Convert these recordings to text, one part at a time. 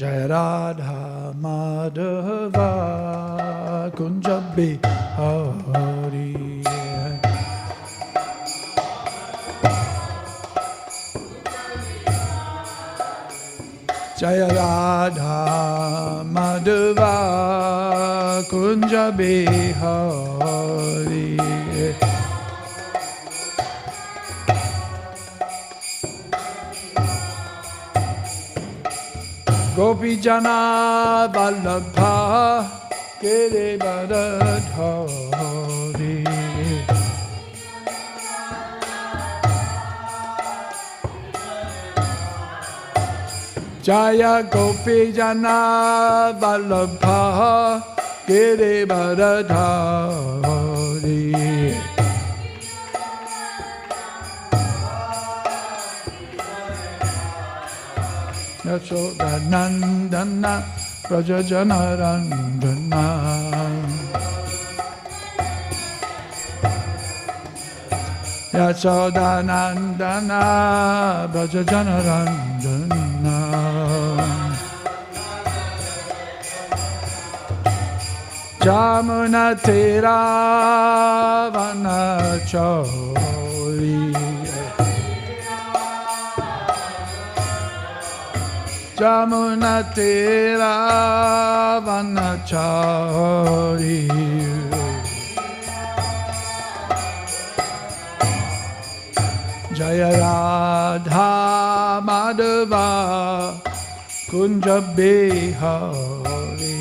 Jaya Radha Madhava Kunja Bihari. Jaya Radha Madhava Kunja Bihari. Gopi Jana Vallabha Girivardhari. Jaya Gopi Jana Vallabha Girivardhari. Yasoda Nandana Prajajana Randana. Yasoda Nandana Prajajana Randana. Jamuna Tira Vanachari. Jamuna Tira Vanachari. Jaya Radha Madhava Kunja Bihari.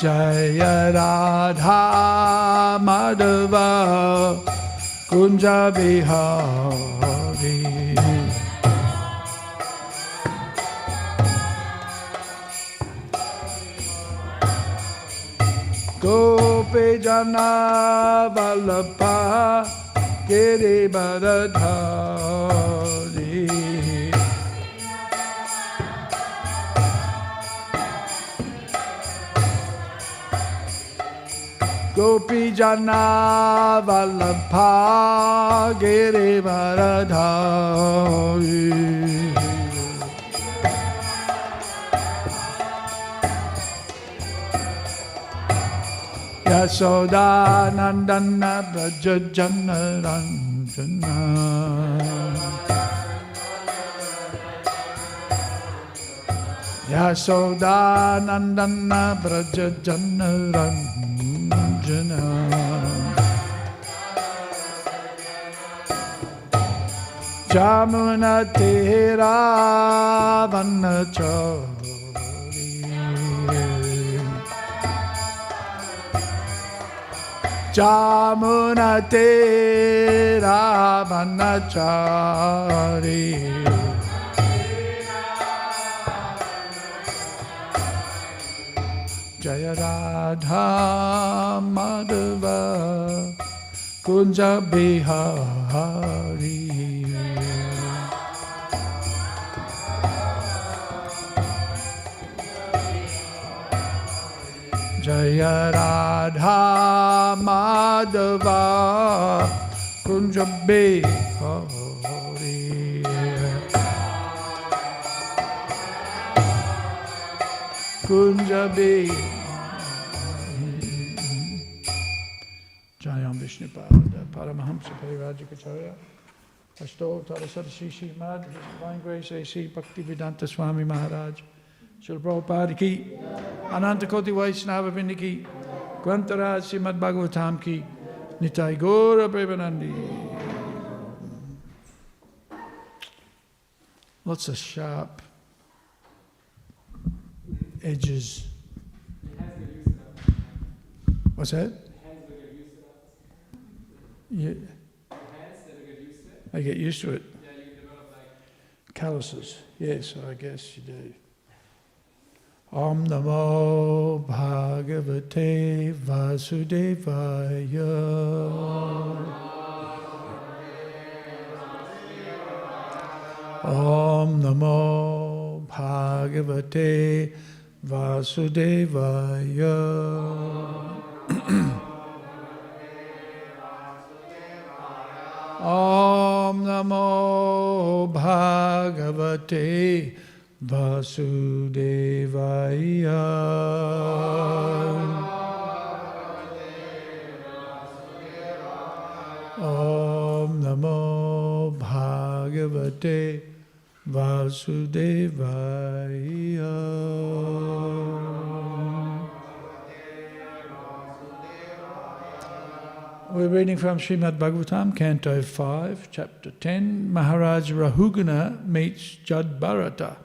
Jaya Radha Madhava Kunja Bihari. Gopi Jana Vallabha Girivardhari. Gopi Jana Vallabha Girivardhari. Yasoda Nandana Brajajana Ranjana. Yasoda Nandana Brajajana Ranjana. Jamuna Tira Vanachari. Jamuna Tira Vanachari. Jaya Radha Madhava Kunja Bihari. Jaya Radha Madhava Kunja Bihari. Kunja Bihari. Jayam Vishnupada Paramahamsa Parivajikacharya Astottara Sarasi Śrīmad Divine Grace A.C. Bhaktivedanta Swami Maharaj Śrīla Prabhupada ki Ananta Koti Vaishnava Vrinda ki Grantaraj Śrīmad Bhāgavatam ki Nitai Gaura Premanandi. Lots of sharp edges. What's that? Yeah. I get used to it. Yeah, you develop like calluses. Yes, I guess you do. Om Namo Bhagavate Vasudevaya. Om Namo Bhagavate Vasudevaya. Namo Bhagavate Vasudevaya. Om Namo Bhagavate Vasudevaya. We're reading from Śrīmad Bhāgavatam, Canto 5, Chapter 10. Maharaj Rahugana meets Jad Bharata.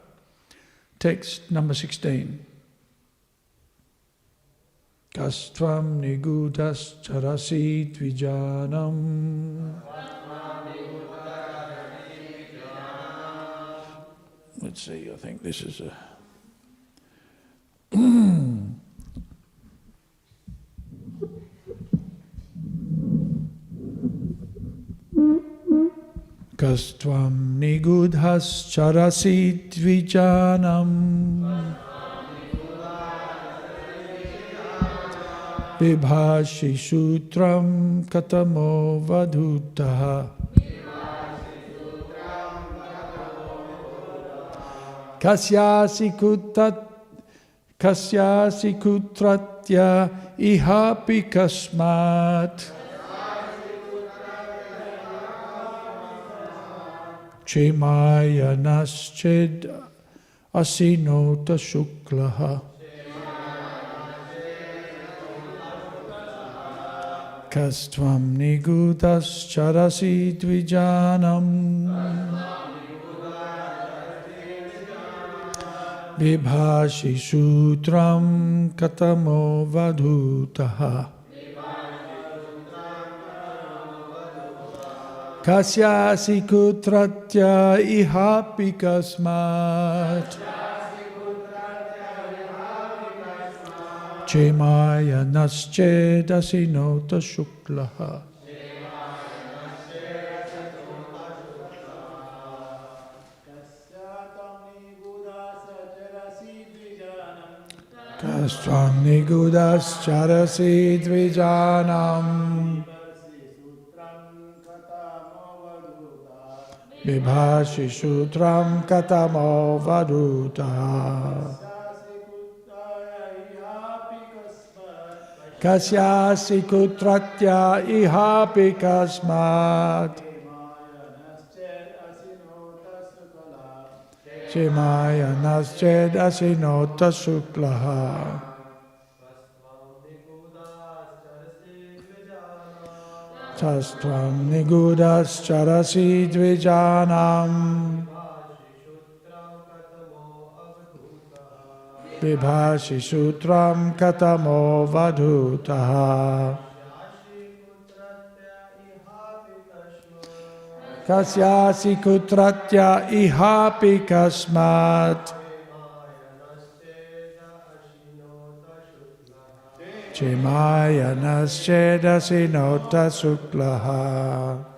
Text number 16. Kastvam nigudas charasi dvijanam. Let's see, I think this is a... Kastvam nigudhas charasi dvijanam. Vibhashi sutram katamo vadhutaha. Kasyasi kutratya ihapi kasmat. Chemaya nasched asinota shuklaha. Kastvam nigudas charasi dvijanam. Vibhashi sutram katamo vadhutaha. Kasyasi kutratya ihapi kasmat. Chemaya nasched asinota shuklaha. Kastvam nigudas charasi dvijanam. Vibhashi sutram katamo vadhutaha. Kasyasi kutratya ihapi kasmat. Chemaya nasched asinota suklaha. Kastvam nigudas charasi dvijanam. Vibhashi sutram katamo vadhutaha. Kasyasi kutratya ihapi kasmat. Chemaya nasched asinota suklaha.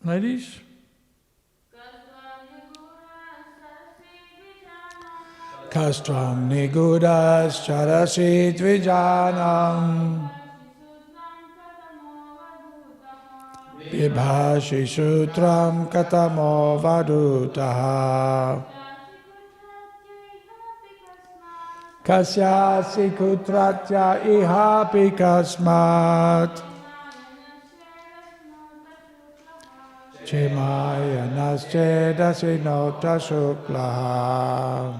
Ladies? Kastvam nigudas charasi dvijanam. Vibhashi sutram katamo vadhutaha. Kasyasi kutratya ihapi kasmat. Chemaya nasched asinota suklaha.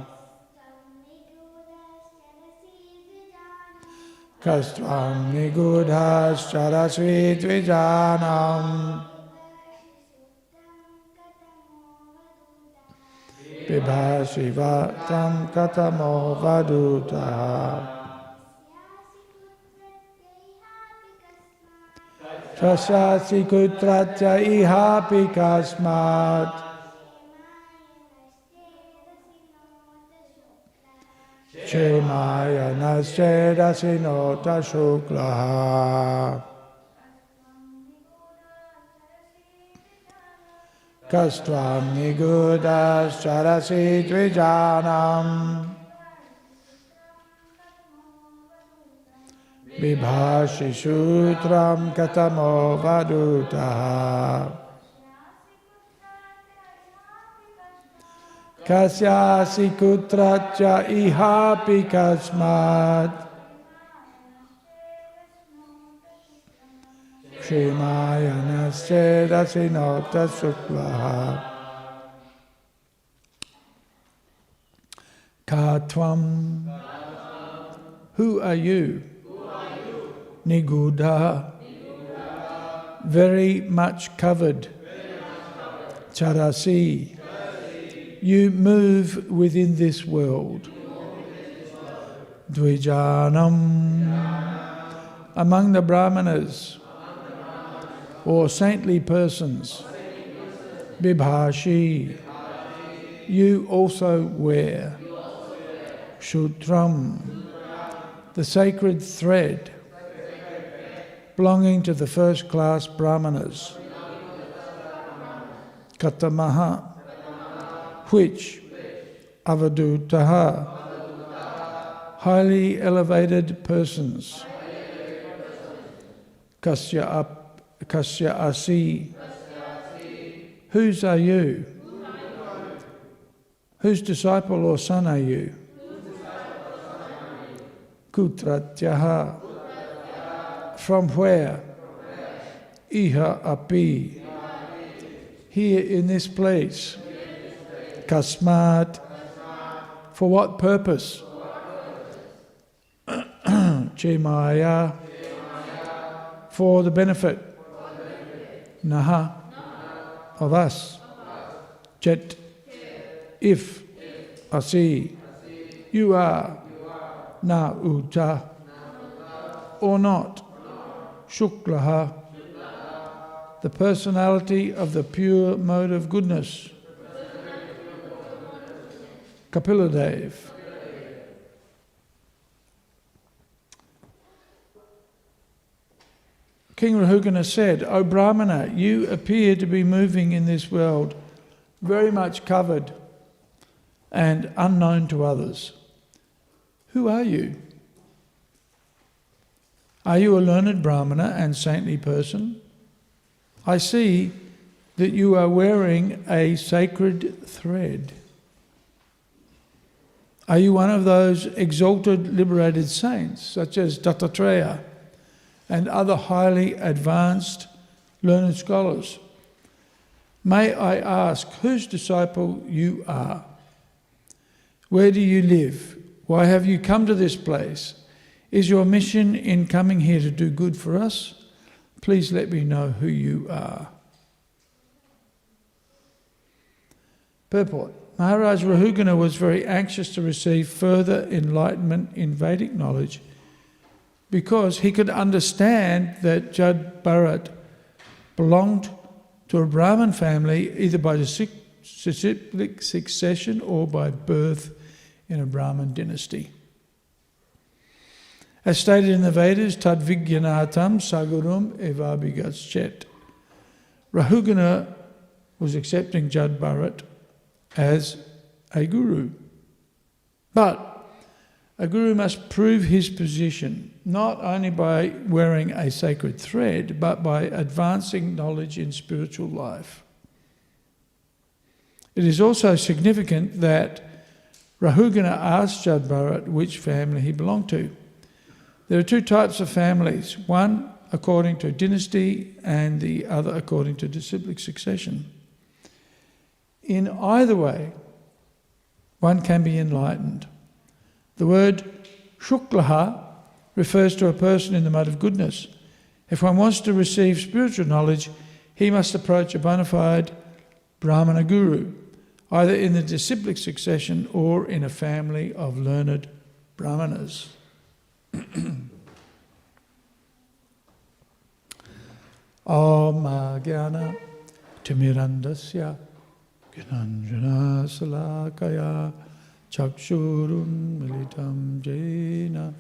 Kastvam nigudhas charasi dvijanam. Vibhashi vatram katamo vadhutaha. Trasyasi kutratya ihapi kasmat. Chemaya naschedasi nota shuklaha. Kastvam nigudas charasi dvijanam. Vibhashi sutram katamo vadutaha. Kasyasi kutratya ihapi kasmat. Shrimaya naschedasi nota suklaha. Katvam. Who are you? Niguddha. Very much covered. Charasi. You move within this world. Dvijanam. Among the brahmanas or saintly persons. Bibhashi. You also wear. Shutram. The sacred thread belonging to the first class brahmanas. Katamaha. Which avadutaha, highly elevated persons. Kasya asi. Whose are you? Whose disciple or son are you? Kutratyaha. From where? Iha api. Here in this place. Kasmat. For what purpose? Chemaya. For the benefit. Naha. Of us. Chet. If. Asi. You are. Na uta. Or not. Shuklaha. The personality of the pure mode of goodness. Kapiladev. King Rahugana said, O Brahmana, you appear to be moving in this world very much covered and unknown to others. Who are you? Are you a learned Brahmana and saintly person? I see that you are wearing a sacred thread. Are you one of those exalted, liberated saints, such as Dattatreya and other highly advanced learned scholars? May I ask whose disciple you are? Where do you live? Why have you come to this place? Is your mission in coming here to do good for us? Please let me know who you are. Purport. Maharaj Rahugana was very anxious to receive further enlightenment in Vedic knowledge because he could understand that Jad Bharat belonged to a Brahmin family either by disciplic succession or by birth in a Brahmin dynasty. As stated in the Vedas, Tad Vigyanatam Sagurum Evabhigatschet. Rahugana was accepting Jad Bharat as a guru. But a guru must prove his position not only by wearing a sacred thread, but by advancing knowledge in spiritual life. It is also significant that Rahugana asked Jad Bharat which family he belonged to. There are two types of families, one according to dynasty and the other according to disciplic succession. In either way, one can be enlightened. The word shuklaha refers to a person in the mode of goodness. If one wants to receive spiritual knowledge, he must approach a bona fide Brahmana guru, either in the disciplic succession or in a family of learned Brahmanas. Om Jnana Timirandasya Gyananjana Salakaya Chakshurun Militam Jena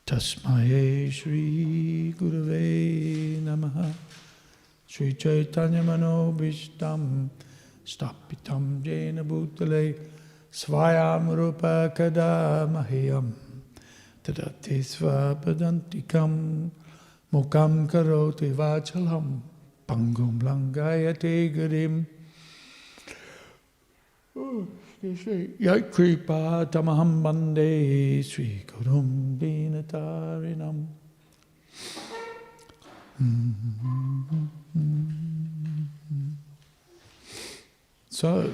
Tasmaye Shri Gurave Namaha Shri Chaitanya Manobhishtam Stapitam Jena Bhutale Svayam Rupa Kada Mahiyam Tadati Svapadantikam Mukam Karoti Vachalam Pangum Langayate Garim Yakripa Tamaham Bande Sri Gurum Dinatarinam. So,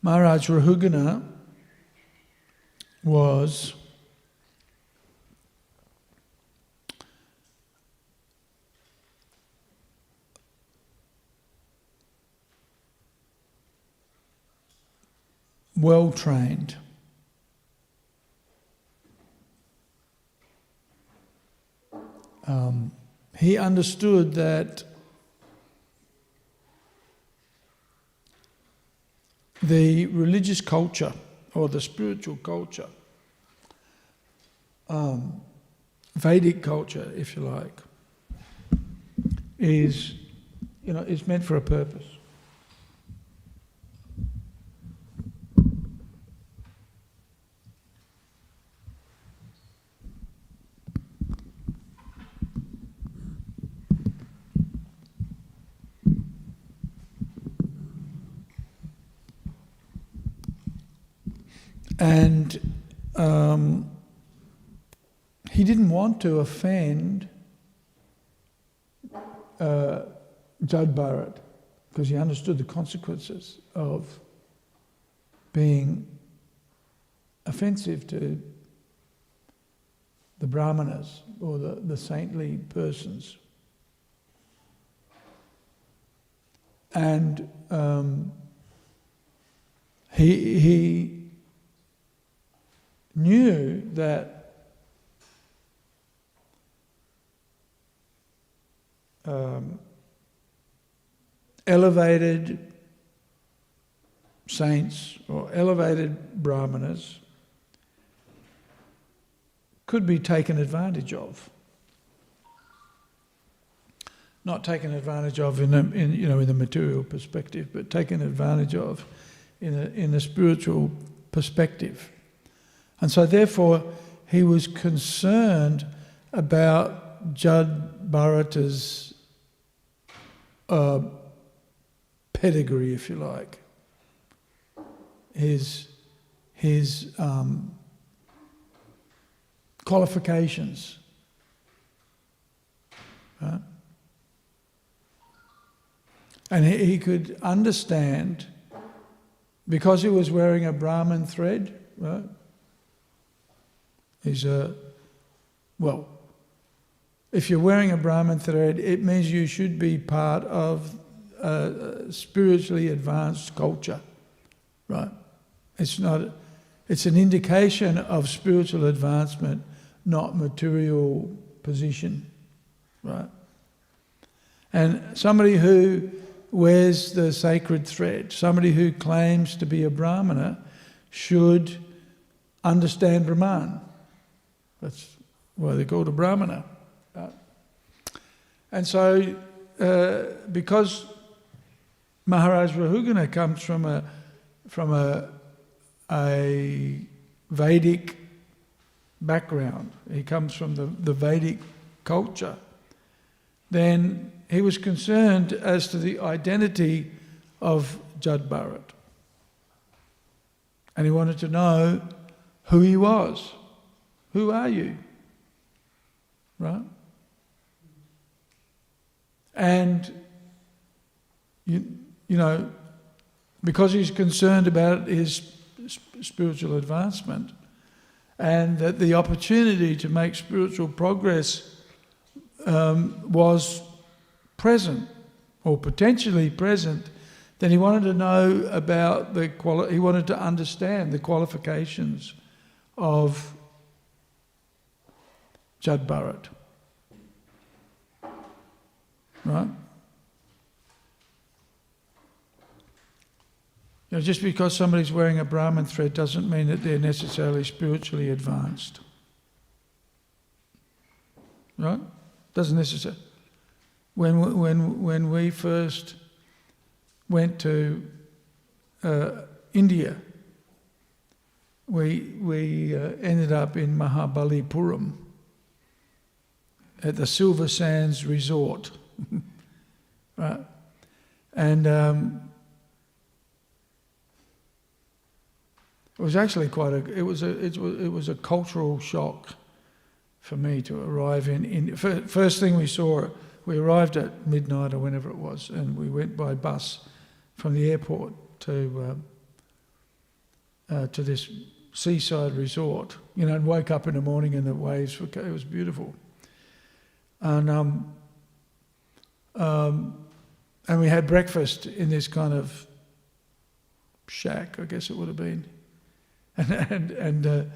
Maharaj Rahugana was well trained. He understood that the religious culture or the spiritual culture, Vedic culture, if you like, is meant for a purpose. And he didn't want to offend Jad Bharat because he understood the consequences of being offensive to the Brahmanas or the saintly persons. And he knew that elevated saints or elevated brahmanas could be taken advantage of. Not taken advantage of in the material perspective, but taken advantage of in a spiritual perspective. And so therefore he was concerned about Jad Bharata's pedigree, if you like, his qualifications. Right? And he could understand, because he was wearing a Brahmin thread, right? If you're wearing a Brahmin thread, it means you should be part of a spiritually advanced culture, right? It's an indication of spiritual advancement, not material position, right? And somebody who wears the sacred thread, somebody who claims to be a Brahmana, should understand Brahman. That's why they're called a Brahmana. And so, because Maharaj Rahugana comes from a Vedic background, he comes from the Vedic culture, then he was concerned as to the identity of Jad Bharat. And he wanted to know who he was. Who are you? Right? And, because he's concerned about his spiritual advancement, and that the opportunity to make spiritual progress was present, or potentially present, then he wanted to know about he wanted to understand the qualifications of Jad Bharat. Right? You know, just because somebody's wearing a Brahmin thread doesn't mean that they're necessarily spiritually advanced. Right? Doesn't necessarily. When we first went to India, we ended up in Mahabalipuram at the Silver Sands Resort, right? And it was actually it was a cultural shock for me to arrive in. First thing we saw, we arrived at midnight or whenever it was, and we went by bus from the airport to this seaside resort, you know, and woke up in the morning and the waves were, it was beautiful. And we had breakfast in this kind of shack, I guess it would have been. And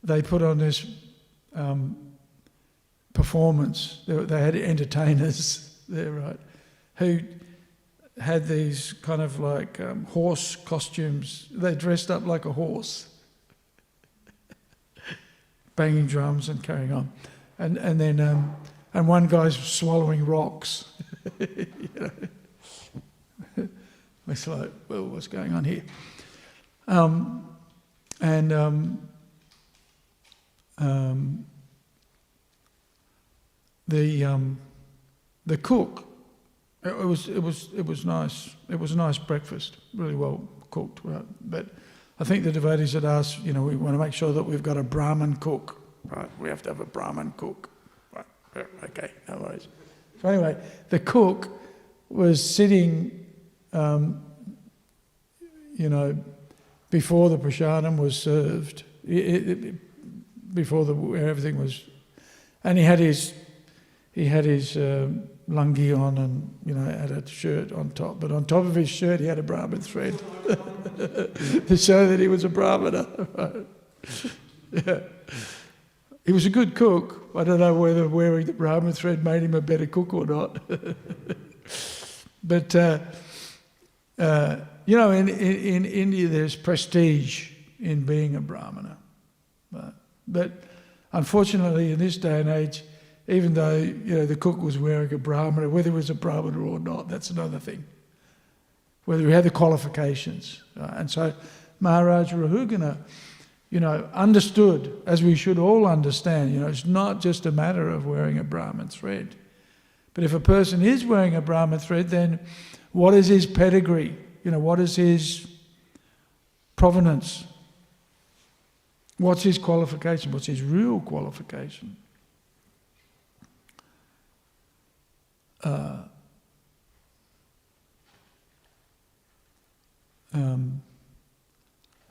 they put on this performance. They had entertainers there, right, who had these kind of like horse costumes. They dressed up like a horse, banging drums and carrying on. And then and one guy's swallowing rocks. You know? It's like, well, what's going on here? The cook, it was nice. It was a nice breakfast, really well cooked. Right? But I think the devotees had asked, you know, we want to make sure that we've got a Brahmin cook, right? We have to have a Brahmin cook, right? Okay, no worries. So anyway, the cook was sitting, you know, before the prasadam was served, before everything was, and he had his lungi on, and you know, had a shirt on top. But on top of his shirt, he had a Brahmin thread to show that he was a Brahmana. Right? Yeah, he was a good cook. I don't know whether wearing the Brahmin thread made him a better cook or not. But you know, in India, there's prestige in being a Brahmana. But unfortunately, in this day and age, even though, you know, the cook was wearing a Brahmana, whether he was a Brahmana or not, that's another thing. Whether he had the qualifications. And so Maharaj Rahugana, you know, understood, as we should all understand, you know, it's not just a matter of wearing a Brahmin thread. But if a person is wearing a Brahmin thread, then what is his pedigree? You know, what is his provenance? What's his qualification? What's his real qualification?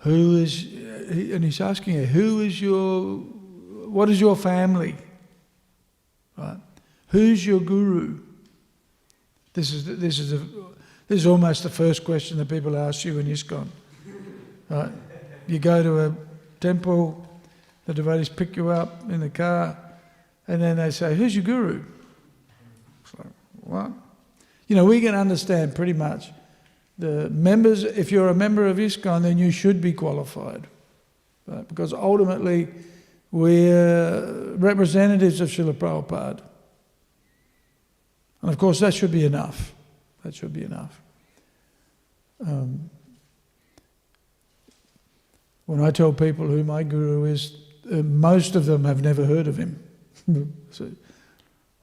Who is, and he's asking her, what is your family? Right? Who's your guru? This is almost the first question that people ask you in ISKCON. Right? You go to a temple, the devotees pick you up in the car, and then they say, who's your guru? It's like, what? You know, we can understand pretty much the members. If you're a member of ISKCON, then you should be qualified. Right? Because ultimately, we're representatives of Srila Prabhupada. And of course, that should be enough. That should be enough. When I tell people who my guru is, most of them have never heard of him. So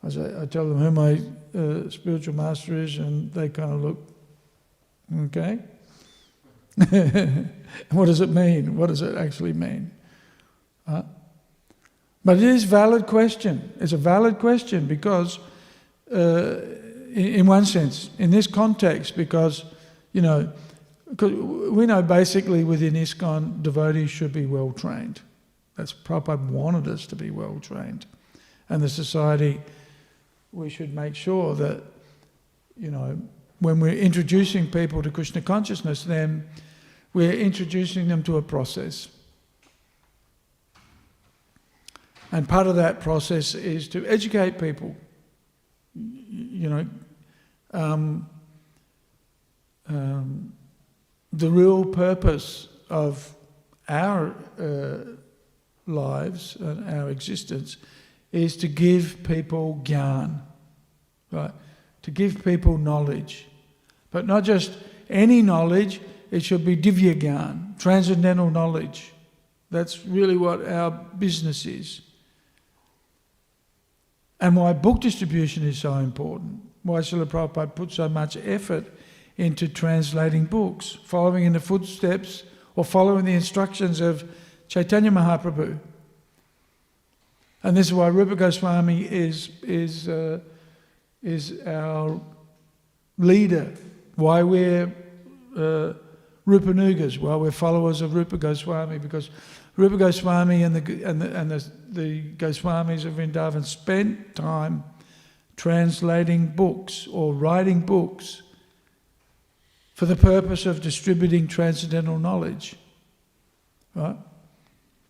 I tell them who my spiritual master is, and they kind of look, okay? What does it mean? What does it actually mean? But it is a valid question. It's a valid question because, in one sense, in this context, because, you know, because we know basically within ISKCON, devotees should be well trained. That's Prabhupada wanted us to be well trained. And the society, we should make sure that, when we're introducing people to Krishna consciousness, then we're introducing them to a process. And part of that process is to educate people. The real purpose of our lives and our existence is to give people gyan, right? To give people knowledge. But not just any knowledge, it should be divya gyan, transcendental knowledge. That's really what our business is. And why book distribution is so important. Why Srila Prabhupada put so much effort into translating books, following in the footsteps or following the instructions of Chaitanya Mahaprabhu. And this is why Rupa Goswami is our leader, why we're Rupanugas, why we're followers of Rupa Goswami, because Rupa Goswami and the Goswamis of Vrindavan spent time translating books or writing books for the purpose of distributing transcendental knowledge. Right?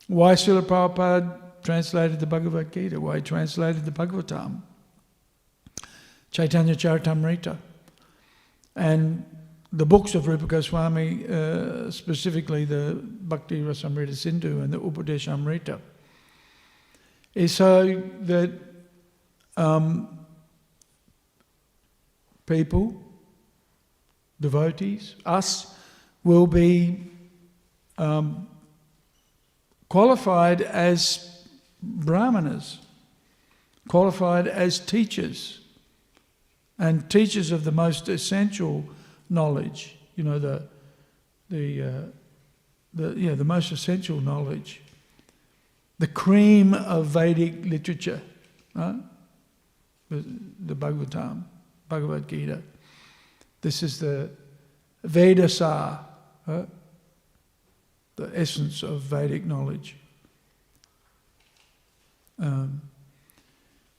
Why Srila Prabhupada translated the Bhagavad Gita, why he translated the Bhagavatam, Chaitanya Charitamrita, and the books of Rupa Goswami, specifically the Bhakti Rasamrita Sindhu and the Upadeshamrita, is so that people, devotees, us, will be qualified as brahmanas, qualified as teachers, and teachers of the most essential knowledge. The most essential knowledge, the cream of Vedic literature, right? The Bhagavatam, Bhagavad Gita. This is the Vedasa, right? The essence of Vedic knowledge.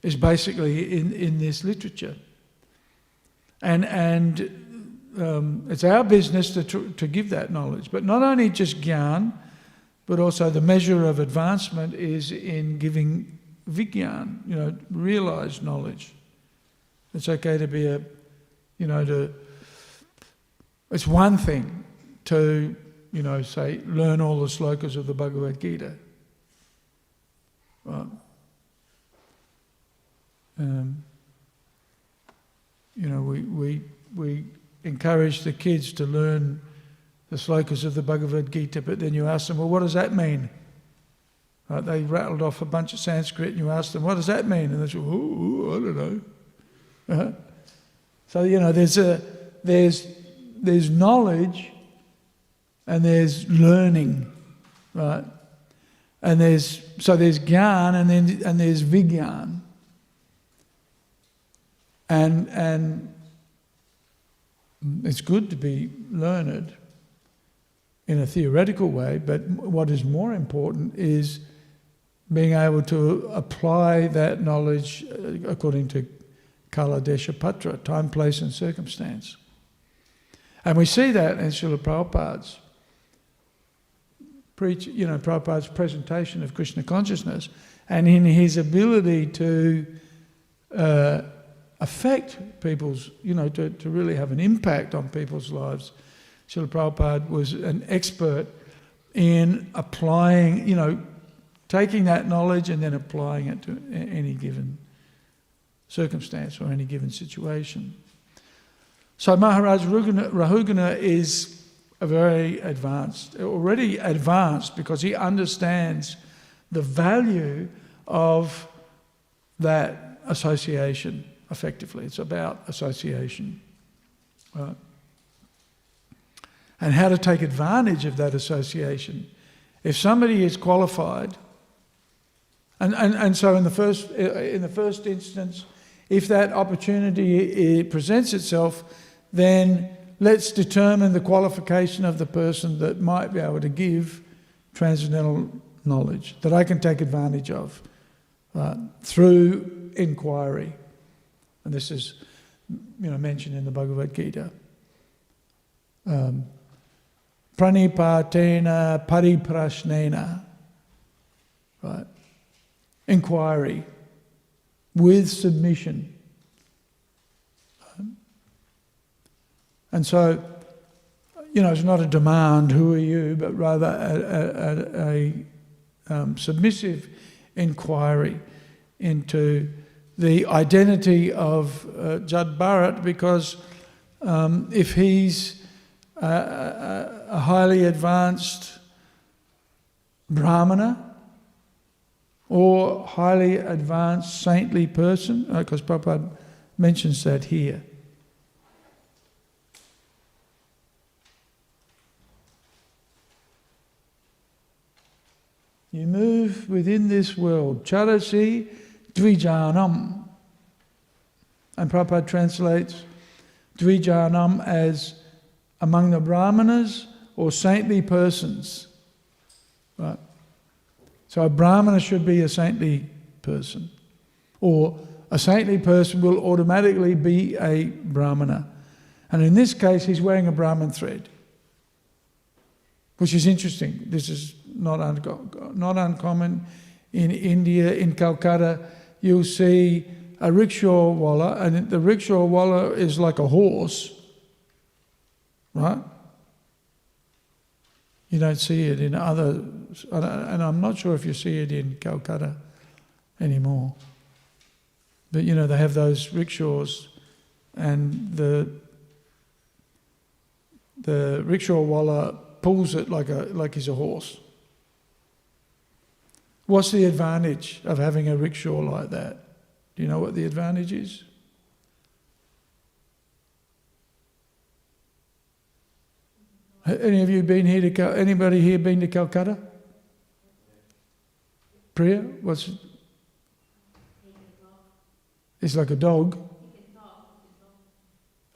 Is basically in this literature. And it's our business to give that knowledge. But not only just gyan, but also the measure of advancement is in giving vigyan, realized knowledge. It's okay to be it's one thing to, say, learn all the slokas of the Bhagavad Gita. Right? We encourage the kids to learn the slokas of the Bhagavad Gita, but then you ask them, well, what does that mean? Right, they rattled off a bunch of Sanskrit, and you ask them, what does that mean? And they say, oh, I don't know. Uh-huh. So, there's knowledge and there's learning, right? And there's gyan and there's vigyan. And it's good to be learned in a theoretical way, but what is more important is being able to apply that knowledge according to Kala Desha Patra, time, place and circumstance. And we see that in Srila Prabhupada's Prabhupada's presentation of Krishna consciousness, and in his ability to affect people's, to really have an impact on people's lives. Srila Prabhupada was an expert in applying, taking that knowledge and then applying it to any given circumstance or any given situation. So Maharaj Rahugana is already advanced because he understands the value of that association effectively. It's about association, right? And how to take advantage of that association. If somebody is qualified, and so in the first instance, if that opportunity presents itself, then let's determine the qualification of the person that might be able to give transcendental knowledge that I can take advantage of through inquiry. And this is, mentioned in the Bhagavad Gita. Pranipatena pariprasnena, right? Inquiry with submission. And so, it's not a demand, who are you, but rather a submissive inquiry into the identity of Jad Bharat, because if he's a highly advanced Brahmana or highly advanced saintly person, because Prabhupada mentions that here. You move within this world, charasi dvijanam. And Prabhupada translates dvijanam as among the Brahmanas or saintly persons. Right? So a Brahmana should be a saintly person. Or a saintly person will automatically be a Brahmana. And in this case, he's wearing a Brahman thread. Which is interesting. This is not uncommon in India. In Calcutta, you'll see a rickshaw walla, and the rickshaw walla is like a horse, right? You don't see it in other, and I'm not sure if you see it in Calcutta anymore. But they have those rickshaws, and the rickshaw walla pulls it like he's a horse. What's the advantage of having a rickshaw like that? Do you know what the advantage is? Any of you been here to anybody here been to Calcutta? Priya, what's? It's like a dog.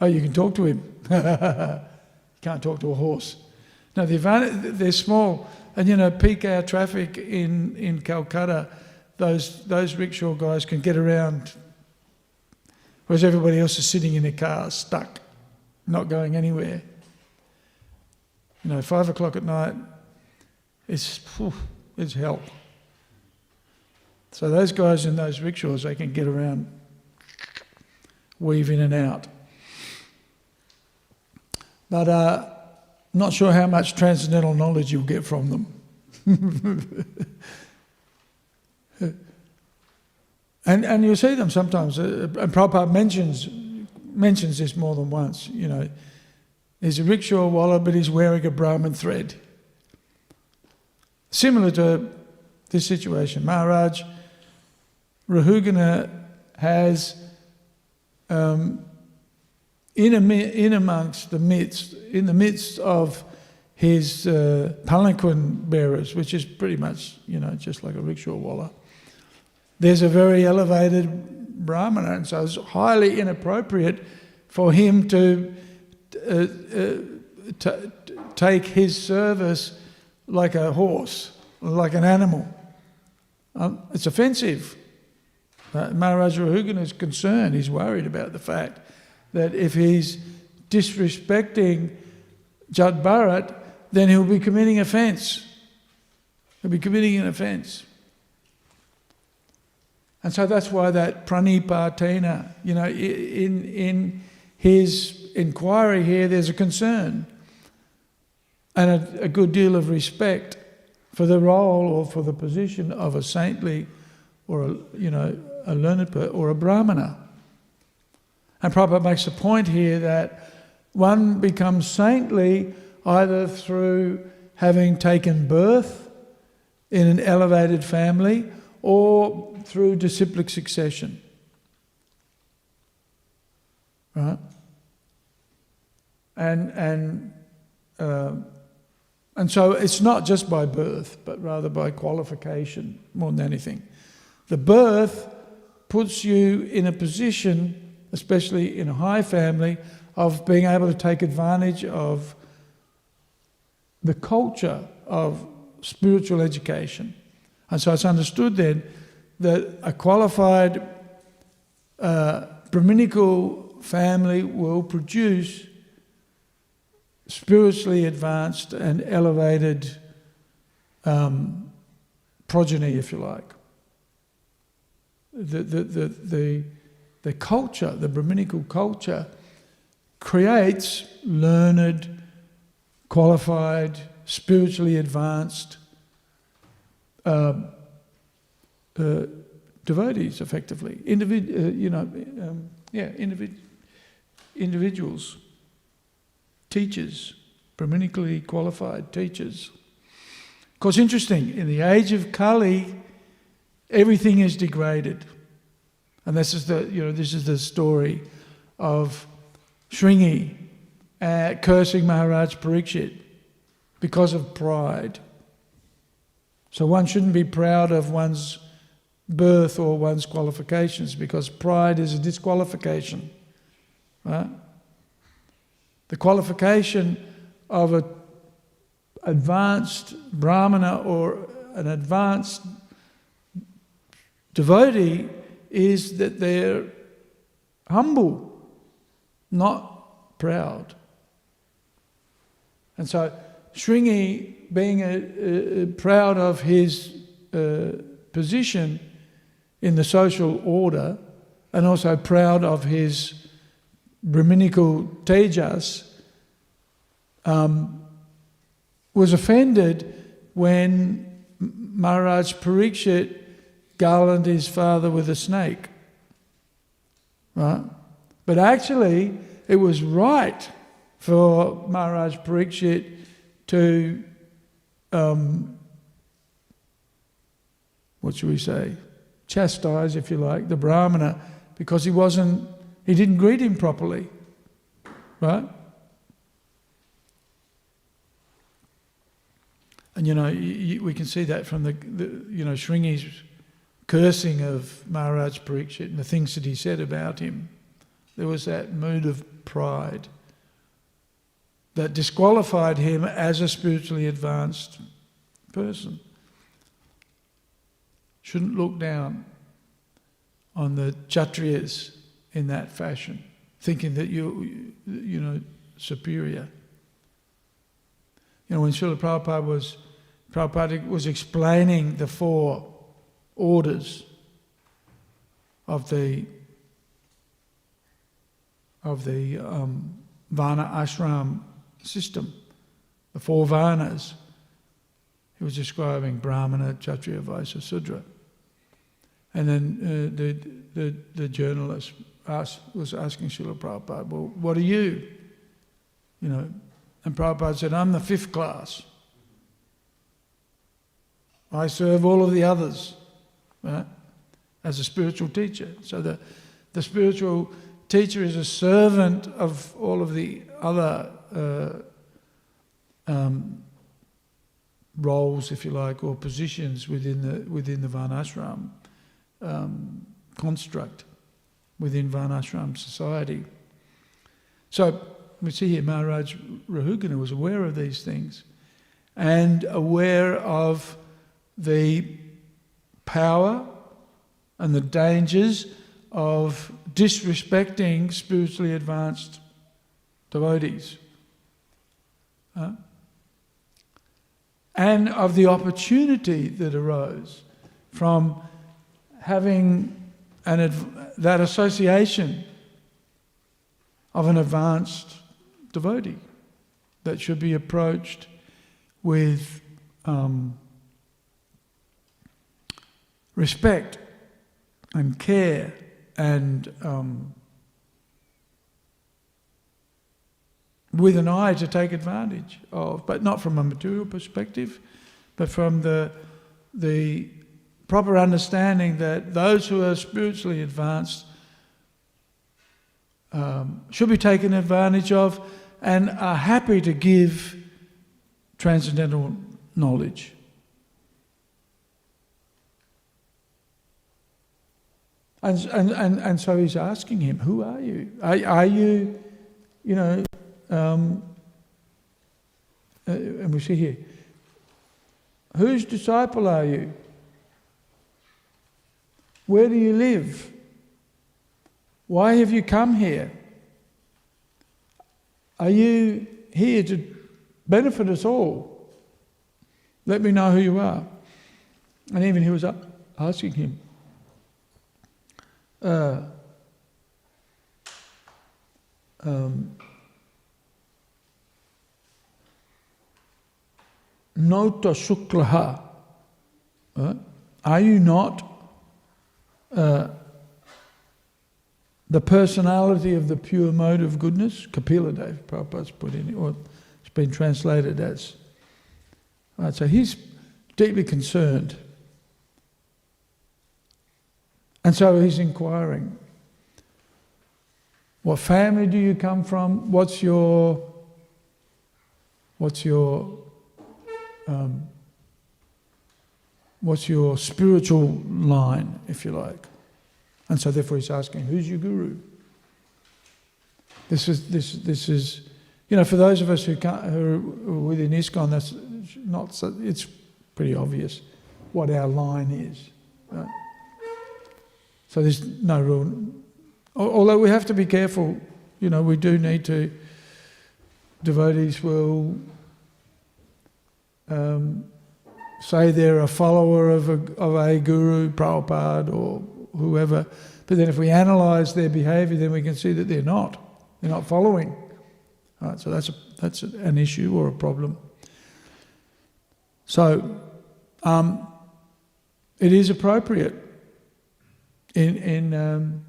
Oh, you can talk to him. You can't talk to a horse. No, the advantage, they're small, and peak hour traffic in Calcutta, those rickshaw guys can get around, whereas everybody else is sitting in their cars, stuck, not going anywhere. 5 o'clock at night, it's hell. So those guys in those rickshaws, they can get around, weave in and out. But not sure how much transcendental knowledge you'll get from them. and you'll see them sometimes. And Prabhupada mentions this more than once. He's a rickshaw walla, but he's wearing a Brahman thread. Similar to this situation, Maharaj Rahugana has in the midst of his palanquin bearers, which is pretty much, just like a rickshaw walla, there's a very elevated Brahmana, and so it's highly inappropriate for him to take his service like a horse, like an animal. It's offensive. Maharaj Rahugana is concerned, he's worried about the fact that if he's disrespecting Jad Bharat, then he'll be committing offence. He'll be committing an offence. And so that's why that pranipatena, in his inquiry here, there's a concern and a good deal of respect for the role or for the position of a saintly or a learned person or a Brahmana. And Prabhupada makes a point here that one becomes saintly either through having taken birth in an elevated family or through disciplic succession. Right? And so it's not just by birth, but rather by qualification more than anything. The birth puts you in a position, especially in a high family, of being able to take advantage of the culture of spiritual education. And so it's understood then that a qualified Brahminical family will produce spiritually advanced and elevated progeny, if you like. The culture, the Brahminical culture, creates learned, qualified, spiritually advanced devotees, effectively. Individuals, teachers, Brahminically qualified teachers. Of course, interesting, in the age of Kali, everything is degraded. And this is the story of Shringi cursing Maharaj Parikshit because of pride. So one shouldn't be proud of one's birth or one's qualifications, because pride is a disqualification. Right? The qualification of an advanced Brahmana or an advanced devotee is that they're humble, not proud. And so Shringi, being proud of his position in the social order, and also proud of his Brahminical tejas, was offended when Maharaj Parikshit garlanded his father with a snake. Right? But actually, it was right for Maharaj Parikshit to, chastise, if you like, the Brahmana, because he didn't greet him properly. Right? And we can see that from the Shringi's cursing of Maharaj Parikshit and the things that he said about him. There was that mood of pride that disqualified him as a spiritually advanced person. Shouldn't look down on the Kshatriyas in that fashion, thinking that you're superior. When Srila Prabhupada was explaining the 4 orders of the Varna ashram system, the 4 Varnas, he was describing Brahmana, Kshatriya, Vaisya, Sudra. And then the journalist was asking Srila Prabhupada, well, what are you? And Prabhupada said, I'm the 5th class. I serve all of the others, right, as a spiritual teacher. So the spiritual teacher is a servant of all of the other roles, if you like, or positions within the Varnashram construct, within Varnashram society. So we see here Maharaj Rahugana was aware of these things and aware of the power and the dangers of disrespecting spiritually advanced devotees. And of the opportunity that arose from having that association of an advanced devotee that should be approached with respect and care and with an eye to take advantage of, but not from a material perspective, but from the proper understanding that those who are spiritually advanced should be taken advantage of and are happy to give transcendental knowledge. And so he's asking him, who are you? Are you, and we see here, whose disciple are you? Where do you live? Why have you come here? Are you here to benefit us all? Let me know who you are. And even he was asking him, Nota Shuklaha, are you not the personality of the pure mode of goodness? Kapila Dev, Prabhupada's put in, or it's been translated as. Right, so he's deeply concerned. And so he's inquiring, what family do you come from? What's your spiritual line, if you like? And so therefore he's asking, who's your guru? This is, you know, for those of us who are within ISKCON, that's not so, it's pretty obvious what our line is. Right? So there's no rule. Although we have to be careful, you know, we do need to, devotees will say they're a follower of a guru, Prabhupada or whoever, but then if we analyse their behaviour, then we can see that they're not following. Right, so that's an issue or a problem. So it is appropriate in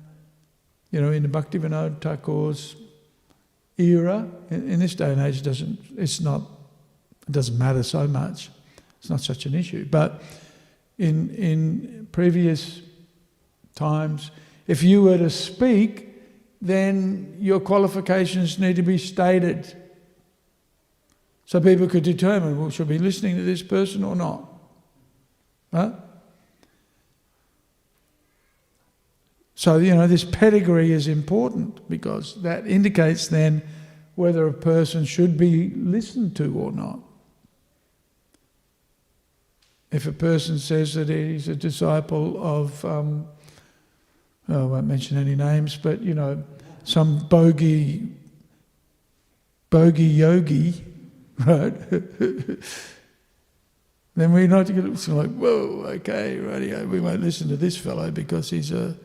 you know, in the Bhaktivedanta Thakur's era, in this day and age, it doesn't matter so much. It's not such an issue. But in previous times, if you were to speak, then your qualifications need to be stated, so people could determine, well, should we be listening to this person or not? Right? So, you know, this pedigree is important because that indicates then whether a person should be listened to or not. If a person says that he's a disciple of, I won't mention any names, but, you know, some bogey yogi, right? Then we're not going to like, whoa, okay, rightio, we won't listen to this fellow because he's a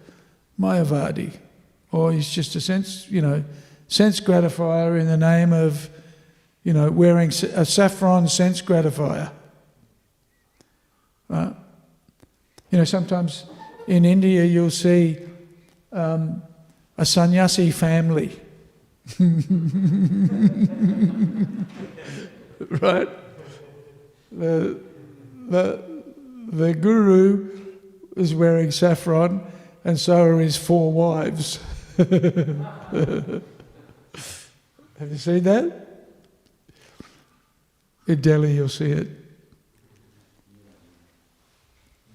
Mayavadi, or he's just a sense gratifier in the name of, you know, wearing a saffron sense gratifier. Right? You know, sometimes in India you'll see a sannyasi family, right? The guru is wearing saffron, and so are his 4 wives. Have you seen that? In Delhi you'll see it.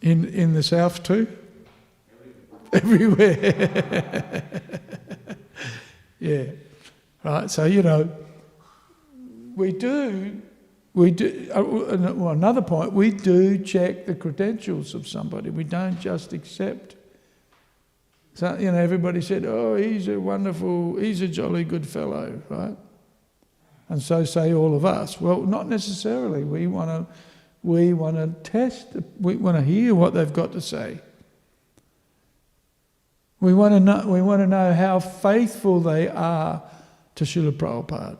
In the south too? Everywhere. Yeah. Right, so, you know, we do, well, another point, we do check the credentials of somebody. We don't just accept. So, you know, everybody said, oh, he's a jolly good fellow, right? And so say all of us. Well, not necessarily. We want to test, we want to hear what they've got to say. We want to know how faithful they are to Srila Prabhupada.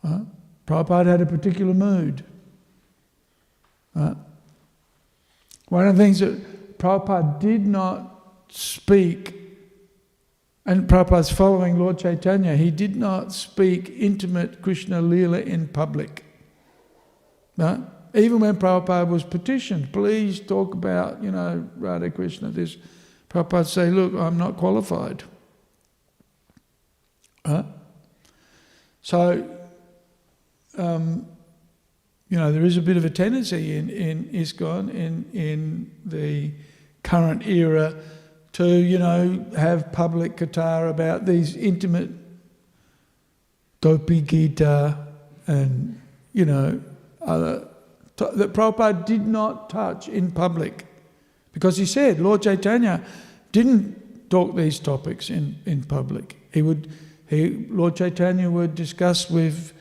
Right? Prabhupada had a particular mood. Right? One of the things that Prabhupada did not speak, and Prabhupada's following Lord Chaitanya, he did not speak intimate Krishna Leela in public. Right? Even when Prabhupada was petitioned, please talk about, you know, Radha Krishna, this, Prabhupada say, look, I'm not qualified. Right? So, you know, there is a bit of a tendency in ISKCON, in the current era, to, you know, have public katha about these intimate Gopi Gita and, you know, other, that Prabhupada did not touch in public Because he said Lord Chaitanya didn't talk these topics in public. Lord Chaitanya would discuss with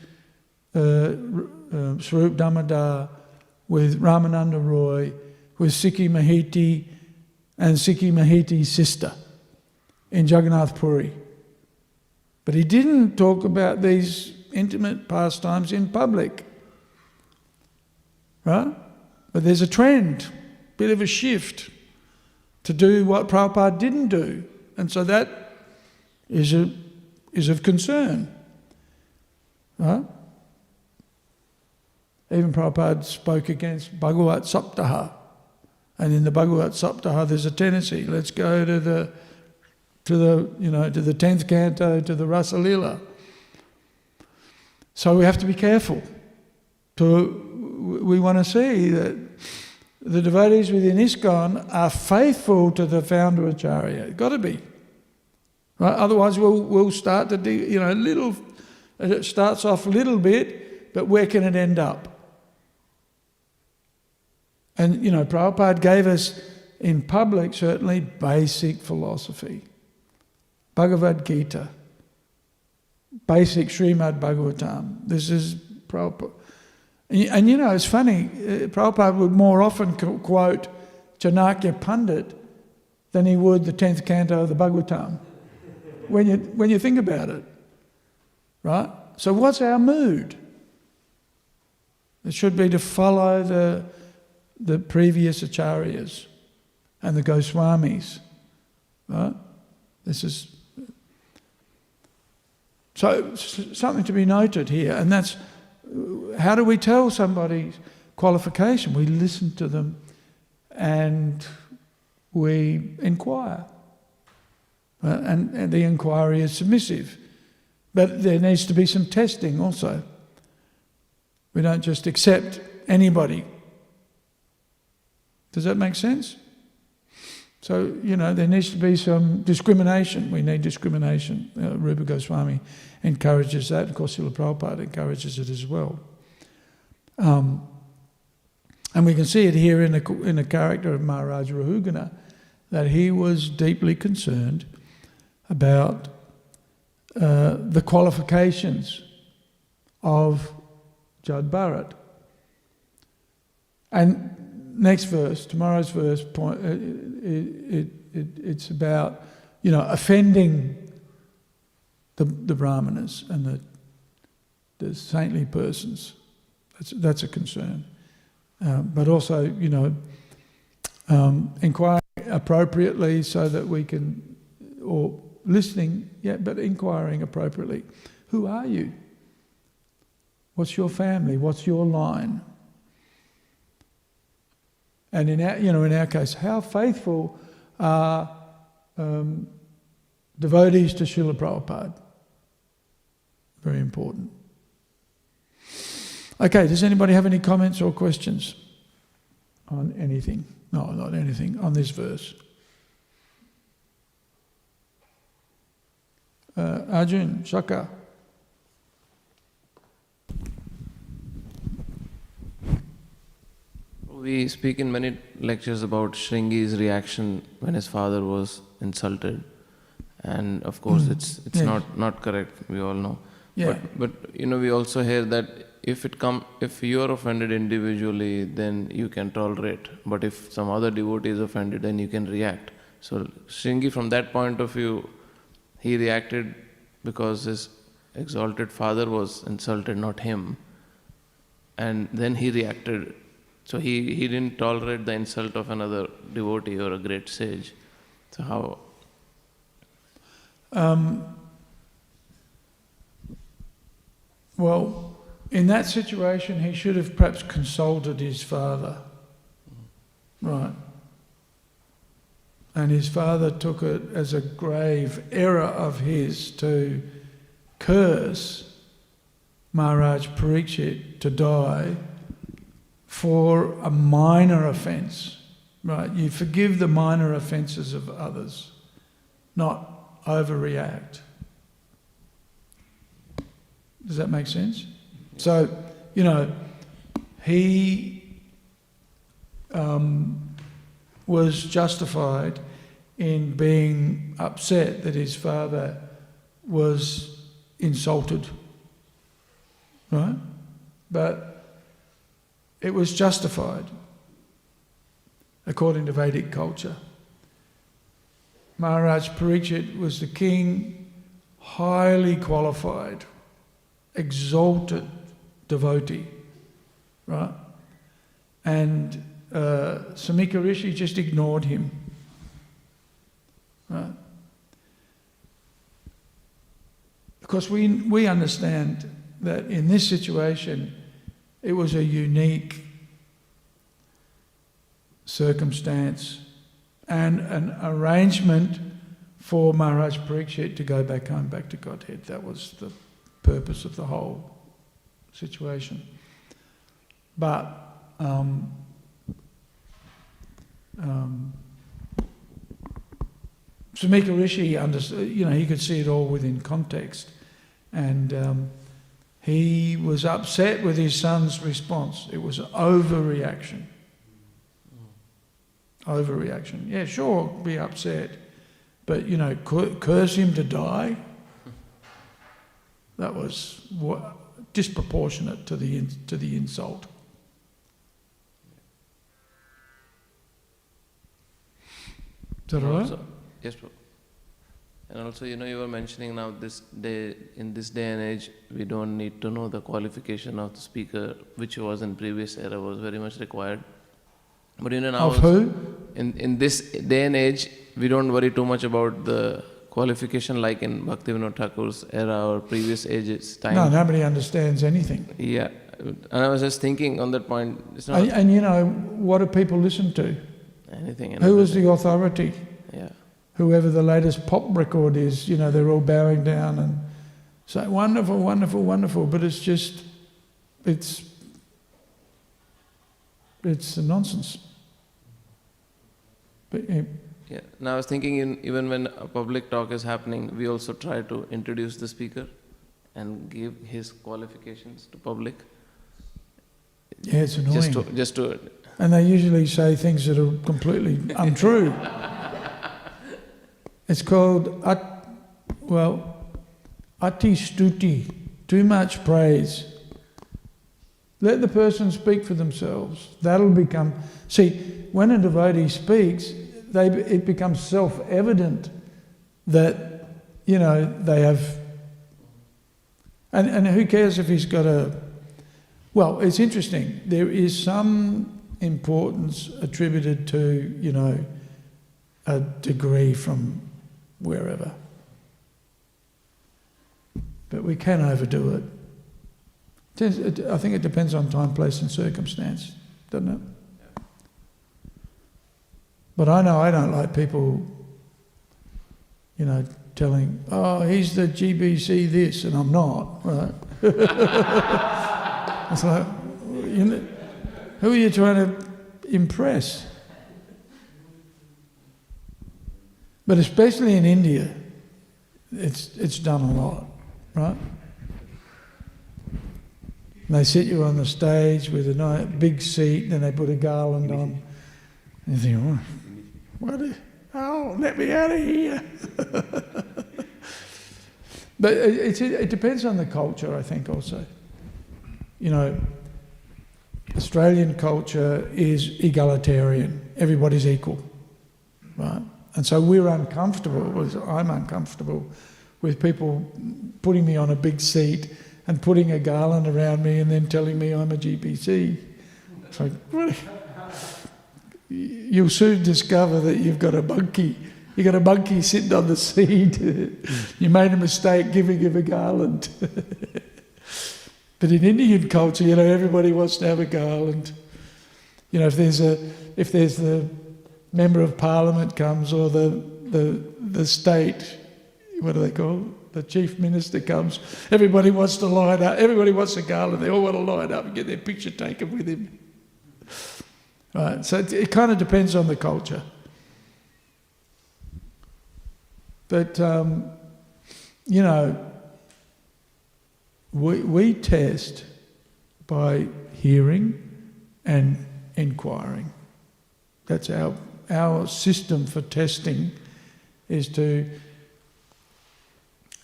Swarup Damodar, with Ramananda Roy, with Sikhi Mahiti and Sikhi Mahiti's sister in Jagannath Puri. But he didn't talk about these intimate pastimes in public. Right? But there's a trend, bit of a shift to do what Prabhupada didn't do. And so that is of concern. Right? Even Prabhupada spoke against Bhagavat Saptaha. And in the Bhagavat Saptaha there's a tendency, let's go to the 10th canto, to the Rasa Lila. So we have to be careful. We want to see that the devotees within ISKCON are faithful to the Founder-Acharya. It's got to be. Right? Otherwise we'll start to do, it starts off a little bit, but where can it end up? And, Prabhupada gave us, in public certainly, basic philosophy. Bhagavad Gita. Basic Śrīmad Bhāgavatam. This is Prabhupada. And it's funny, Prabhupada would more often quote Chanakya Pandit than he would the 10th canto of the Bhagavatam. When you think about it. Right? So what's our mood? It should be to follow the previous acharyas and the Goswamis. Right? This is so something to be noted here, and that's how do we tell somebody's qualification? We listen to them and we inquire. And the inquiry is submissive. But there needs to be some testing also. We don't just accept anybody. Does that make sense? So, there needs to be some discrimination. We need discrimination. Rupa Goswami encourages that. Of course, Srila Prabhupada encourages it as well. And we can see it here in the character of Maharaj Rahugana, that he was deeply concerned about the qualifications of Jad Bharat. And next verse, tomorrow's verse, it's about, offending the Brahmanas and the saintly persons. That's a concern. But also, inquiring appropriately so that we can, or listening, but inquiring appropriately. Who are you? What's your family? What's your line? And in our case, how faithful are devotees to Srila Prabhupada? Very important. Okay, does anybody have any comments or questions on anything? No, not anything, on this verse. Arjun, Shaka. We speak in many lectures about Shringi's reaction when his father was insulted, and of course it's not correct. We all know. Yeah. But we also hear that if you are offended individually, then you can tolerate. But if some other devotee is offended, then you can react. So Shringi, from that point of view, he reacted because his exalted father was insulted, not him, and then he reacted. So he didn't tolerate the insult of another devotee or a great sage. So how? Well, in that situation, he should have perhaps consulted his father. Right. And his father took it as a grave error of his to curse Maharaj Parikshit to die for a minor offence, right? You forgive the minor offences of others, not overreact. Does that make sense? So, he was justified in being upset that his father was insulted, right? But it was justified according to Vedic culture. Maharaj Parikshit was the king, highly qualified, exalted devotee, right? And Samika Rishi just ignored him, right? Because we understand that in this situation, it was a unique circumstance and an arrangement for Maharaj Parikshit to go back home, back to Godhead. That was the purpose of the whole situation. But Samika Rishi understood, he could see it all within context, and he was upset with his son's response. It was overreaction. Overreaction. Yeah, sure, be upset, but curse him to die. That was disproportionate to the insult. Is that all right? Yes, Prabhu. And also, you were mentioning now in this day and age, we don't need to know the qualification of the speaker, which was in previous era, was very much required. But now... Of who? In this day and age, we don't worry too much about the qualification like in Bhaktivedanta Thakur's era or previous ages time. No, nobody understands anything. Yeah. And I was just thinking on that point, it's not... And what do people listen to? Anything. Who is the authority? Yeah. Whoever the latest pop record is, they're all bowing down and saying, wonderful, wonderful, wonderful. But it's just, it's a nonsense. But, yeah. Now I was thinking, even when a public talk is happening, we also try to introduce the speaker and give his qualifications to public. Yeah, it's annoying. Just to and they usually say things that are completely untrue. It's called ati stuti, too much praise. Let the person speak for themselves. That'll become... See, when a devotee speaks, it becomes self-evident that, they have... And who cares if he's got a... Well, it's interesting. There is some importance attributed to, a degree from wherever. But we can overdo it. I think it depends on time, place and circumstance, doesn't it? Yeah. But I know I don't like people, telling, oh, he's the GBC this, and I'm not, right? It's like, who are you trying to impress? But especially in India, it's done a lot, right? And they sit you on the stage with a nice big seat, and they put a garland on. And you think, let me out of here. But it depends on the culture, I think, also. Australian culture is egalitarian. Everybody's equal, right? And so I'm uncomfortable with people putting me on a big seat and putting a garland around me and then telling me I'm a GPC. It's like, what? You'll soon discover that you've got a monkey. You've got a monkey sitting on the seat. You made a mistake giving him a garland. But in Indian culture, everybody wants to have a garland. If there's the member of parliament comes, or the state, what do they call it? The chief minister comes, everybody wants to line up, everybody wants a garland, they all want to line up and get their picture taken with him. Right, so it kind of depends on the culture. But, we test by hearing and inquiring. That's our system for testing is to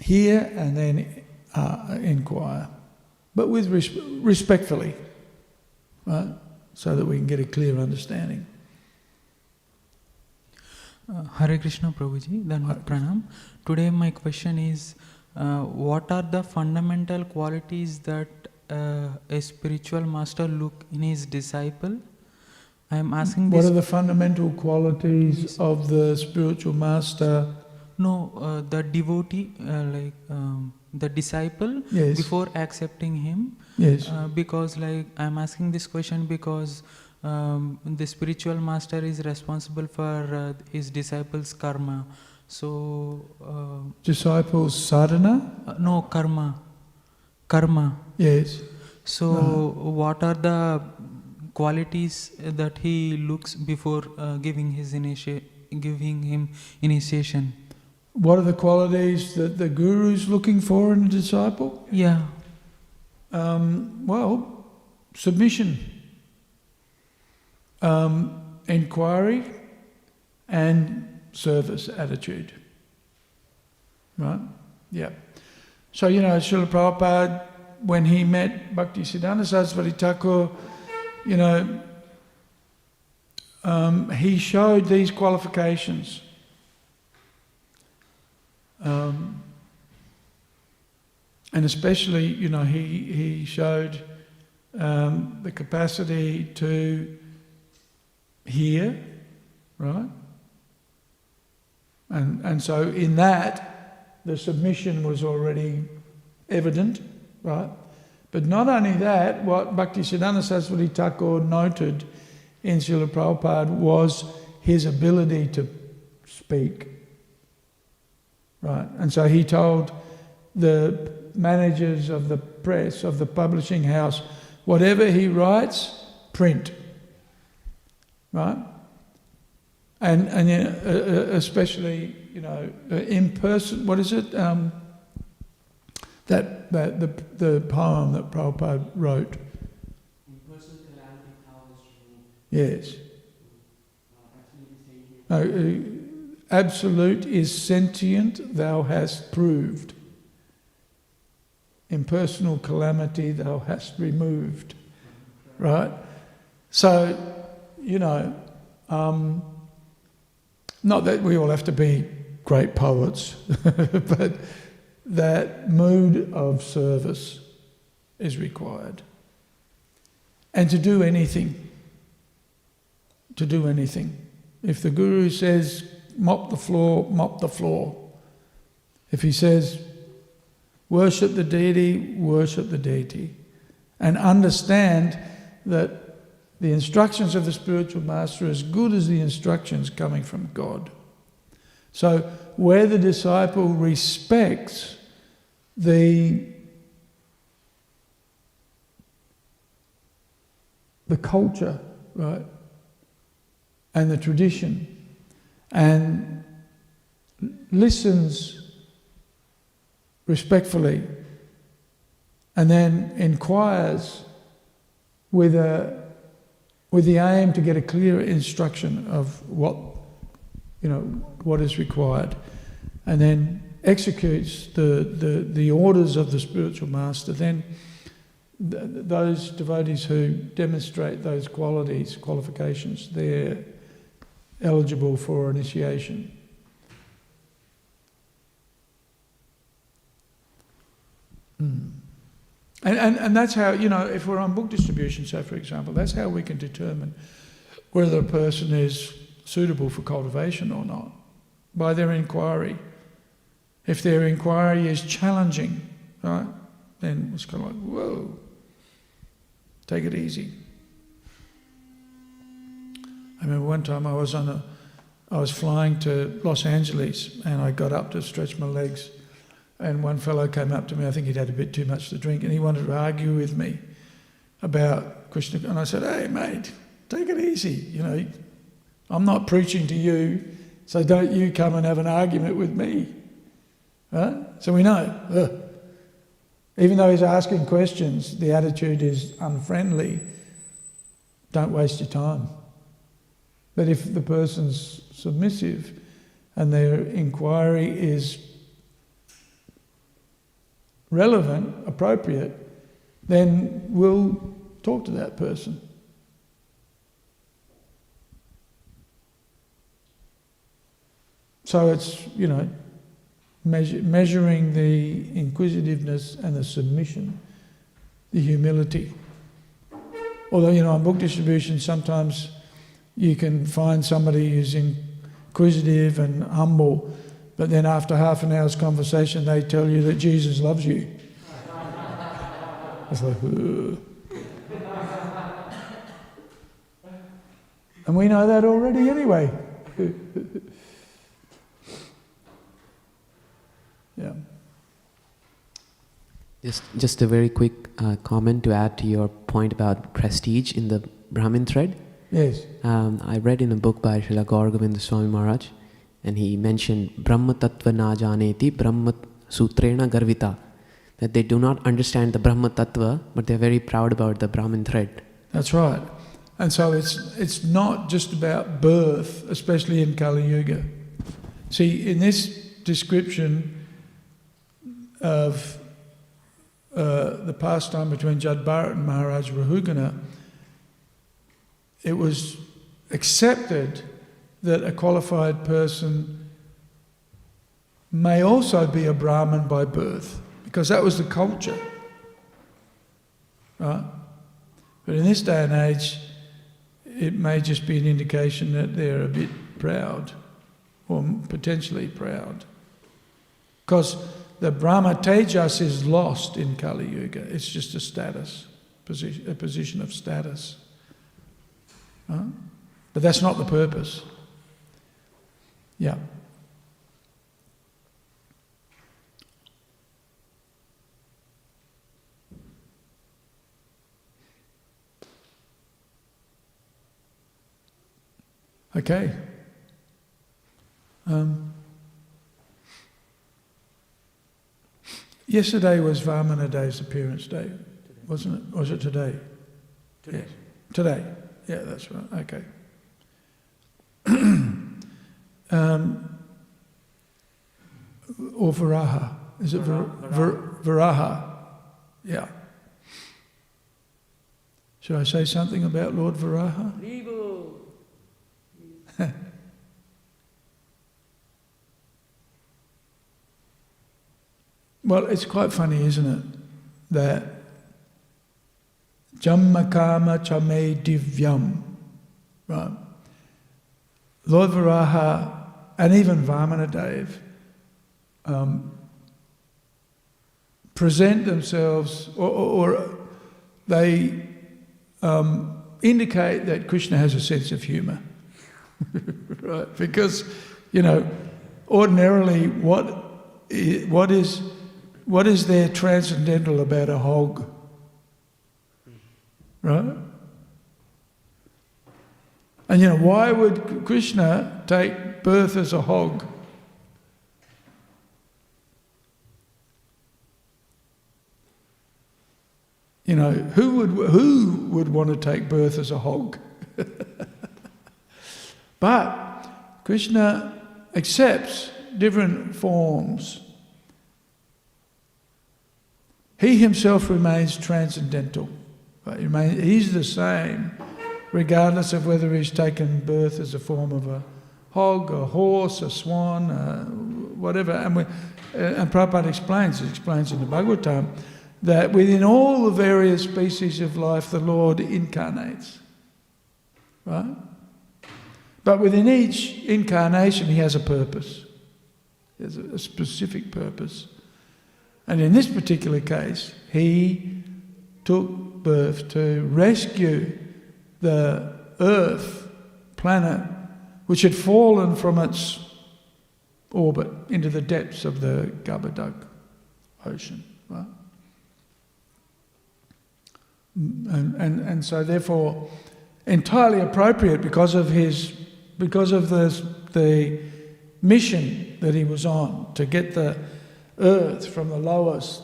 hear and then inquire, but with respectfully, right? So that we can get a clear understanding. Hare Krishna Prabhuji, Dhanvat Pranam. Today my question is, what are the fundamental qualities that a spiritual master look in his disciple? I am asking this. What are the fundamental qualities of the spiritual master? No, the devotee, the disciple, Yes. before accepting him. Yes. Because I am asking this question because the spiritual master is responsible for his disciples' karma. So Disciples' sadhana? no, karma. Yes. So what are the qualities that he looks before giving him initiation? What are the qualities that the Guru is looking for in a disciple? Yeah. Well, submission, inquiry, and service attitude. Right? Yeah. So, Srila Prabhupada, when he met Bhaktisiddhanta Saraswati Thakur, he showed these qualifications. And especially, he showed the capacity to hear, right? And so in that, the submission was already evident, right? But not only that, what Bhaktisiddhanta Saraswati Thakur noted in Srila Prabhupada was his ability to speak, right? And so he told the managers of the press, of the publishing house, whatever he writes, print, right? And especially, in person, what is it? The poem that Prabhupada wrote. In person, calamity, how is Yes. Absolute is sentient, thou hast proved. Impersonal calamity thou hast removed. Right? So, not that we all have to be great poets, but that mood of service is required. And to do anything. If the Guru says, mop the floor, mop the floor. If he says, worship the deity, worship the deity. And understand that the instructions of the spiritual master are as good as the instructions coming from God. So where the disciple respects the culture, right, and the tradition, and listens respectfully, and then inquires with the aim to get a clear instruction of what is required, and then executes the orders of the spiritual master, then those devotees who demonstrate those qualifications, they're eligible for initiation. And that's how, if we're on book distribution, so for example, that's how we can determine whether a person is suitable for cultivation or not, by their inquiry. If their inquiry is challenging, right, then it's kind of like, whoa, take it easy. I remember one time I was flying to Los Angeles, and I got up to stretch my legs, and one fellow came up to me, I think he'd had a bit too much to drink, and he wanted to argue with me about Krishna. And I said, hey mate, take it easy, I'm not preaching to you, so don't you come and have an argument with me. Right? So we know, even though he's asking questions, the attitude is unfriendly. Don't waste your time. But if the person's submissive and their inquiry is relevant, appropriate, then we'll talk to that person. So it's, measuring the inquisitiveness and the submission, the humility. Although, on book distribution, sometimes you can find somebody who's inquisitive and humble, but then after half an hour's conversation, they tell you that Jesus loves you. It's like, ugh. And we know that already anyway. Yeah. Just a very quick comment to add to your point about prestige in the Brahmin thread. Yes. I read in a book by Srila Gauragovinda Swami Maharaj, and he mentioned Brahma Tattva na janeti Brahma Sutrena Garvita, that they do not understand the Brahma Tattva, but they're very proud about the Brahmin thread. That's right. And so it's not just about birth, especially in Kali Yuga. See, in this description of the pastime between Jad Bharat and Maharaj Rahugana, it was accepted that a qualified person may also be a Brahmin by birth, because that was the culture, right? But in this day and age, it may just be an indication that they're a bit proud, or potentially proud. Because the Brahma Tejas is lost in Kali Yuga. It's just a status, a position of status. Right? But that's not the purpose. Yeah. Okay. Yesterday was Vamana Day's appearance day, wasn't it? Or was it today? Today. Yes. Today. Yeah, that's right. Okay. Or Varaha. Is it Varaha? Yeah. Should I say something about Lord Varaha? Well, it's quite funny, isn't it, that Jammakama Chame Divyam, right? Lord Varaha and even Vamanadev present themselves, or they indicate that Krishna has a sense of humour, right? Because, ordinarily, what is there transcendental about a hog? Right? And why would Krishna take birth as a hog? Who would want to take birth as a hog? But Krishna accepts different forms. He himself remains transcendental. He's the same, regardless of whether he's taken birth as a form of a hog, a horse, a swan, whatever. And Prabhupada explains in the Bhagavatam, that within all the various species of life, the Lord incarnates. Right? But within each incarnation, he has a purpose. He has a specific purpose. And in this particular case, he took birth to rescue the Earth planet, which had fallen from its orbit into the depths of the Garbhodak ocean. Right? And so therefore entirely appropriate because of the mission that he was on, to get the Earth from the lowest,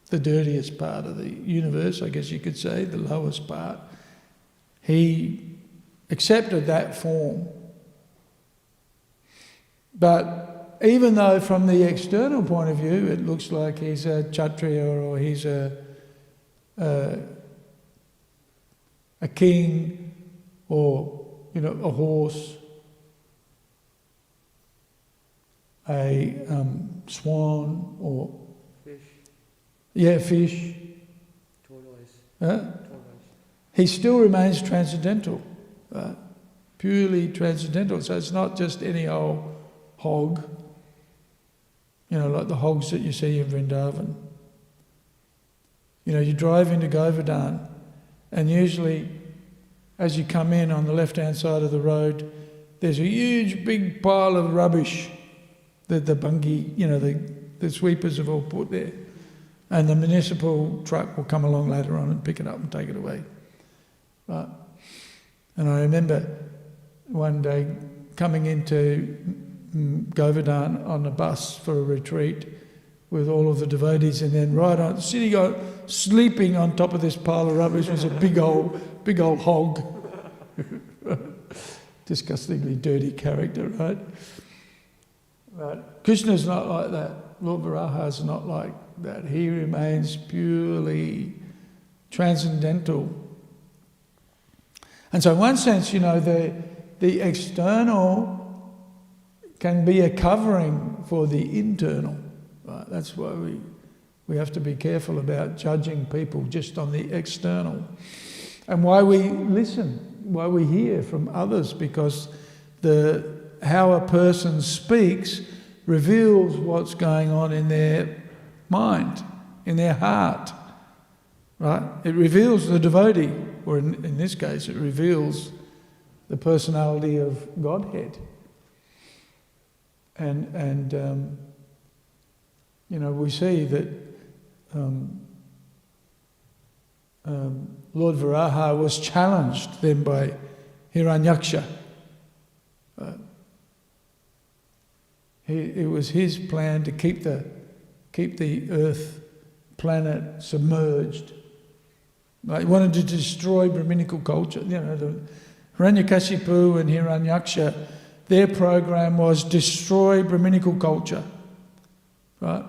the dirtiest part of the universe, I guess you could say, the lowest part. He accepted that form. But even though from the external point of view it looks like he's a Kshatriya or he's a king or a horse, a swan or fish. He still remains transcendental, purely transcendental. So it's not just any old hog, like the hogs that you see in Vrindavan. You drive into Govardhan, and usually as you come in on the left-hand side of the road, there's a huge big pile of rubbish that the bungi, the sweepers have all put there. And the municipal truck will come along later on and pick it up and take it away. Right? And I remember one day coming into Govardhan on a bus for a retreat with all of the devotees, and then right on, sitting on, sleeping on top of this pile of rubbish was a big old hog. Disgustingly dirty character, right? But Krishna's not like that. Lord Varaha's not like that. He remains purely transcendental. And so in one sense, the external can be a covering for the internal. Right? That's why we have to be careful about judging people just on the external. And why we listen, why we hear from others, because how a person speaks reveals what's going on in their mind, in their heart. Right? It reveals the devotee, or in this case, it reveals the personality of Godhead. And we see that Lord Varaha was challenged then by Hiranyaksha. It was his plan to keep the earth planet submerged. He wanted to destroy Brahminical culture. The Hiranyakashipu and Hiranyaksha, their program was destroy Brahminical culture. Right?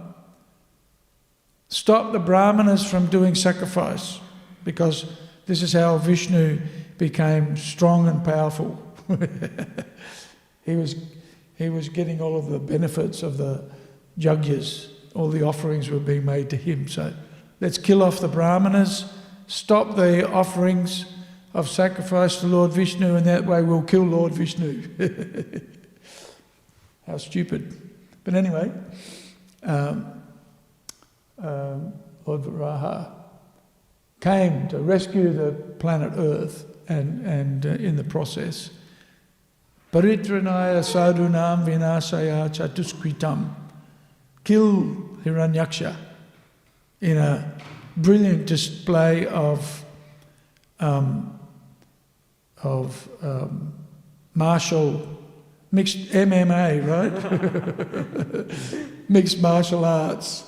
Stop the Brahmanas from doing sacrifice, because this is how Vishnu became strong and powerful. He was getting all of the benefits of the yagyas. All the offerings were being made to him. So let's kill off the Brahmanas, stop the offerings of sacrifice to Lord Vishnu, and that way we'll kill Lord Vishnu. How stupid. But anyway, Lord Varaha came to rescue the planet Earth, and in the process, Paritranaya sadhunam vinasaya chatuskritam, kill Hiranyaksha in a brilliant display of martial, mixed MMA, right? Mixed martial arts.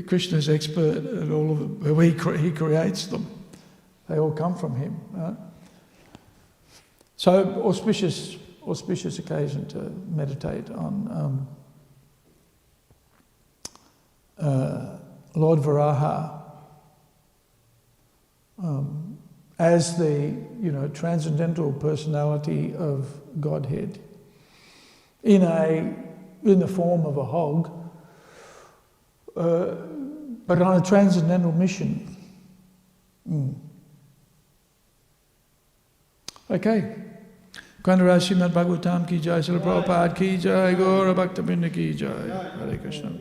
Krishna's expert at all of them. He creates them. They all come from him. Right? So auspicious occasion to meditate on Lord Varaha as the transcendental personality of Godhead in the form of a hog, but on a transcendental mission. Okay. Kandara Śrīmad Bhāgavatam ki jai, Srila Prabhupada ki jai, Gaura Bhaktivedanta ki jai. Hare Krishna.